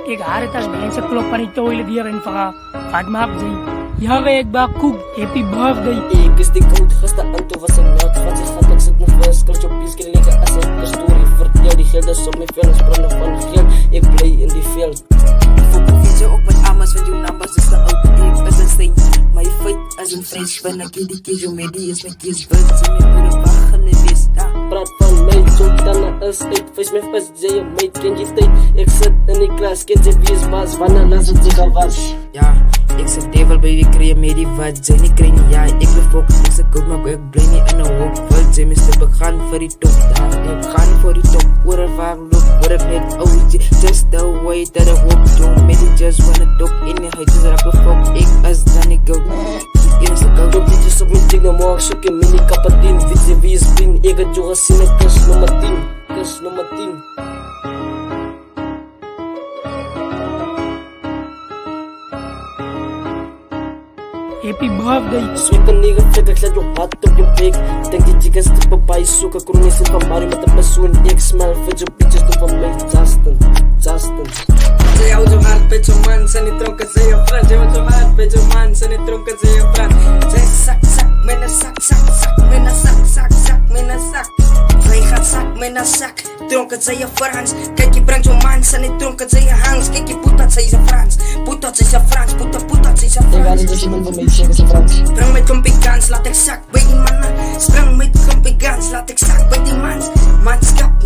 Ik haar het als mensen kloppen aan die toilet hier en vragen, wat maakt zij? Ja, ik bak koek, happy birthday. Ik is die koud, gisteren en toen was een nacht van zich gat. Ik zit nog wel, skeltje op je skin liggen als een story. Vertel die geld is op mijn velens, branden van geld. Ik play in die veld. Weet je ook met Amas, want jouw numbers is de oude. Ik ben een steen, maar je fight als een fresh. Van een die kies, jouw medie is mijn kies. Wilt ze met moeder wachten in dit, praat van mij, zo dan is uit. Vis me vast, zij je meid, ken je tijd. Ik zit in die klas, ken ze wie is was. Wanneer laat het zich al was. Ja, ik zeg devil baby, kreeg me die wat. Zij niet kreeg niet, ja, ik ben fok. Ik zeg goed, maar ik blij niet in een hoop. Wilt zij mister, ik ga voor die top. Ja, ik ga niet voor die top. What if I look, what if it OG. Just the way that I walk. Don't make it just wanna talk. In de huid is rap fok. Ik as dan ik go. Eerste go. Doe liedjes op mijn ding, dan morgen zoek je mini kapatien. Weet je wie is pin? Ik had jou gezien in kus nummer 10. Kus nummer 10. Happy birthday. Sweet een nigga flikker, zet je hart op je pik. Denk die chicas tippen bij zoeken. Kroonjes van Mario met een persoon. Ik smell vet je bitches doen van mij. Justin. Zij houdt zo hard met je man, zijn niet dronken, zij je vriend. Zij houdt zo hard met je man, zijn niet dronken, zij je vriend. Zij zak, met een zak, met een zak, met een zak. Zij gaat zak, met een zak, dronken, zij je Frans. Kijk je brengt je man, zijn niet dronken, zij je Hans. Kijk je poetat, zij is Frans. Poetat, zij is Frans, poetat, zij is Frans. Ik ga niet dus iemand van mij, zij is Frans. Sprang met kompikans, laat ik zak bij die mannen. Sprang met kompikans, laat ik zak bij die mans. Manskap.